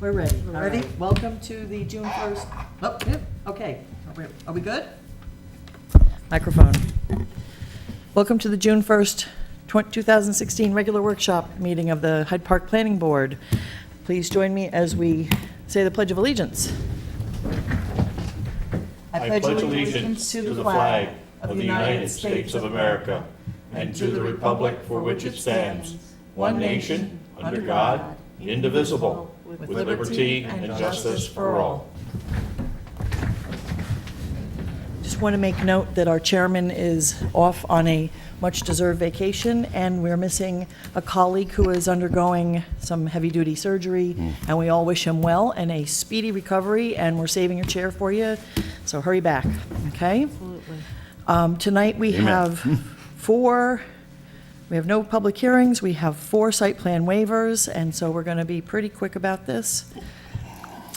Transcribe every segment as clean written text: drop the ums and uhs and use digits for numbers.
We're ready. We're All ready? right. Welcome to the June 1st. Oh, yep, okay. Are we good? Microphone. Welcome to the June 1st, 2016 regular workshop meeting of the Hyde Park Planning Board. Please join me as we say the Pledge of Allegiance. I pledge allegiance to the flag of the United States of America and to the republic for which it stands, one nation, under God, indivisible, with liberty and justice for all. Just want to make note that our chairman is off on a much-deserved vacation, and we're missing a colleague who is undergoing some heavy-duty surgery, and we all wish him well and a speedy recovery, and we're saving a chair for you, so hurry back, okay? Absolutely. Tonight we have we have no public hearings, we have 4 site plan waivers, and so we're going to be pretty quick about this.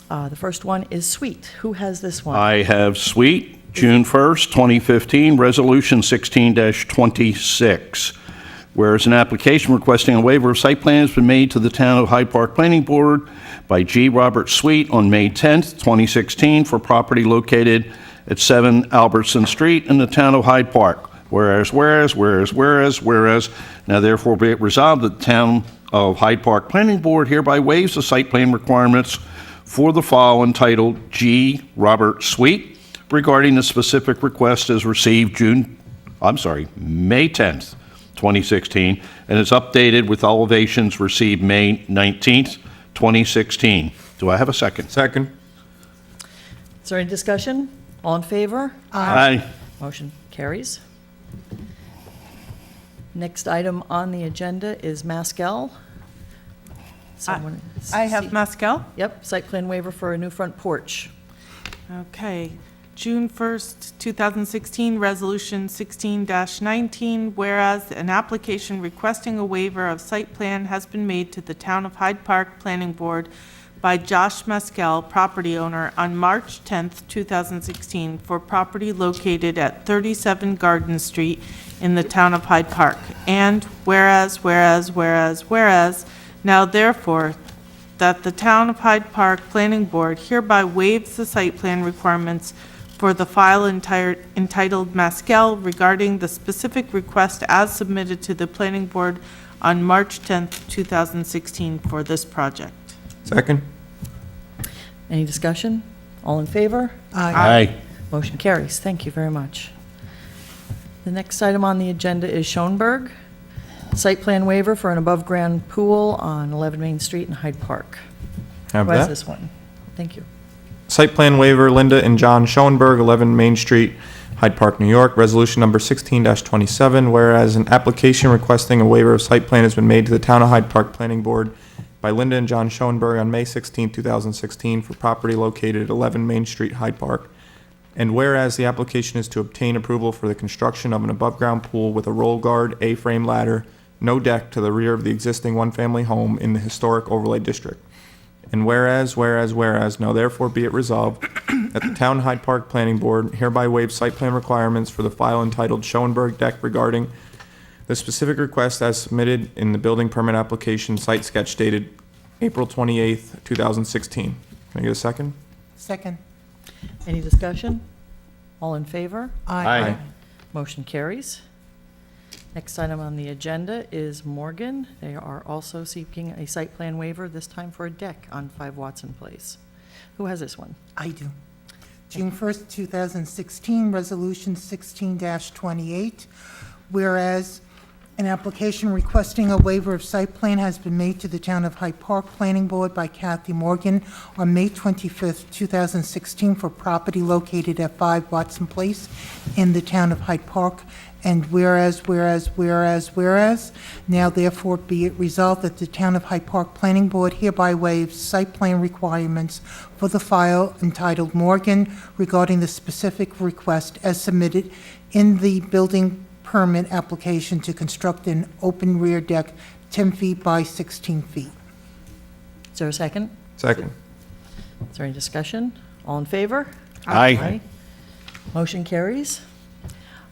The first one is Sweet. Who has this one? I have Sweet, June 1st, 2015, Resolution 16-26. Whereas an application requesting a waiver of site plan has been made to the Town of Hyde Park Planning Board by G. Robert Sweet on May 10th, 2016, for property located at 7 Albertson Street in the Town of Hyde Park. Whereas, now therefore be it resolved that the Town of Hyde Park Planning Board hereby waives the site plan requirements for the file entitled G. Robert Sweet regarding the specific request as received May 10th, 2016, and is updated with elevations received May 19th, 2016. Do I have a second? Second. Is there any discussion? All in favor? Aye. Motion carries. Next item on the agenda is Maskell. Someone I have see- Maskell. Yep, site plan waiver for a new front porch. Okay. June 1st, 2016, Resolution 16-19, whereas an application requesting a waiver of site plan has been made to the Town of Hyde Park Planning Board by Josh Maskell, property owner, on March 10th, 2016, for property located at 37 Garden Street in the Town of Hyde Park. And whereas, now therefore, that the Town of Hyde Park Planning Board hereby waives the site plan requirements for the file entitled Maskell regarding the specific request as submitted to the Planning Board on March 10th, 2016 for this project. Second. Any discussion? All in favor? Aye. Motion carries. Thank you very much. The next item on the agenda is Schoenberg, site plan waiver for an above-ground pool on 11 Main Street in Hyde Park. Have Who has that. this one? Thank you. Site plan waiver, Linda and John Schoenberg, 11 Main Street, Hyde Park, New York. Resolution number 16-27, whereas an application requesting a waiver of site plan has been made to the Town of Hyde Park Planning Board by Linda and John Schoenberg on May 16, 2016, for property located at 11 Main Street, Hyde Park. And whereas the application is to obtain approval for the construction of an above-ground pool with a roll guard, A-frame ladder, no deck to the rear of the existing one-family home in the historic overlay district. And whereas, now therefore be it resolved that the Town Hyde Park Planning Board hereby waives site plan requirements for the file entitled Schoenberg Deck regarding the specific request as submitted in the building permit application site sketch dated April 28th, 2016. Can I get a second? Second. Any discussion? All in favor? Aye. Motion carries. Next item on the agenda is Morgan. They are also seeking a site plan waiver, this time for a deck on 5 Watson Place. Who has this one? I do. June 1st, 2016, Resolution 16-28, whereas an application requesting a waiver of site plan has been made to the Town of Hyde Park Planning Board by Kathy Morgan on May 25th, 2016, for property located at 5 Watson Place in the Town of Hyde Park. And whereas, now therefore be it resolved that the Town of Hyde Park Planning Board hereby waives site plan requirements for the file entitled Morgan regarding the specific request as submitted in the building permit application to construct an open rear deck 10 feet by 16 feet. Is there a second? Second. Is there any discussion? All in favor? Aye. Motion carries.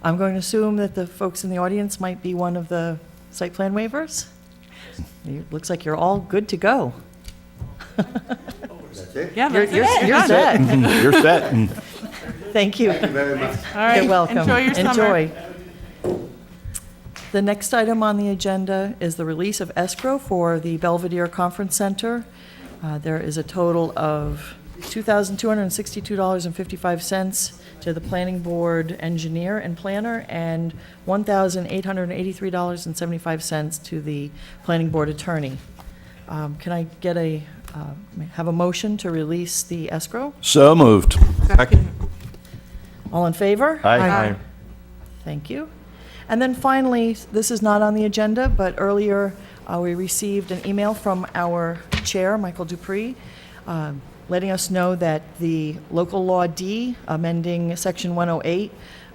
I'm going to assume that the folks in the audience might be one of the site plan waivers. It looks like you're all good to go. Yeah, that's it. You're set. You're set. Thank you. All right. You're welcome. Enjoy your summer. Enjoy. The next item on the agenda is the release of escrow for the Belvedere Conference Center. There is a total of $2,262.55 to the planning board engineer and planner, and $1,883.75 to the planning board attorney. Can I get have a motion to release the escrow? So moved. Second. All in favor? Aye. Thank you. And then finally, this is not on the agenda, but earlier we received an email from our chair, Michael Dupree, letting us know that the local law D, amending section 108,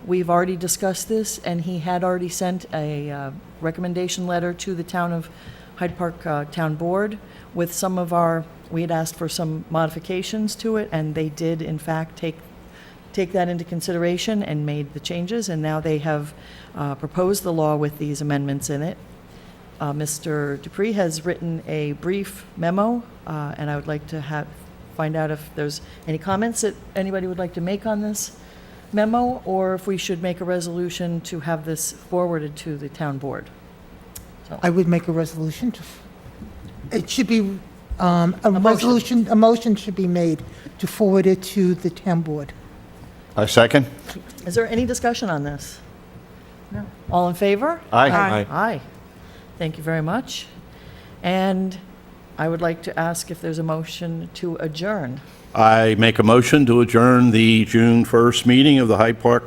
we've already discussed this, and he had already sent a recommendation letter to the town of Hyde Park Town Board with some of we had asked for some modifications to it, and they did in fact take that into consideration and made the changes, and now they have proposed the law with these amendments in it. Mr. Dupree has written a brief memo, and I would like to find out if there's any comments that anybody would like to make on this memo, or if we should make a resolution to have this forwarded to the town board. I would make a resolution to, it should be, a motion. motion should be made to forward it to the town board. I second. Is there any discussion on this? No. All in favor? Aye. Aye. Thank you very much. And I would like to ask if there's a motion to adjourn. I make a motion to adjourn the June 1st meeting of the Hyde Park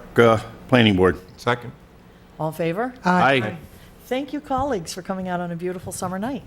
Planning Board. Second. All in favor? Aye. Thank you, colleagues, for coming out on a beautiful summer night.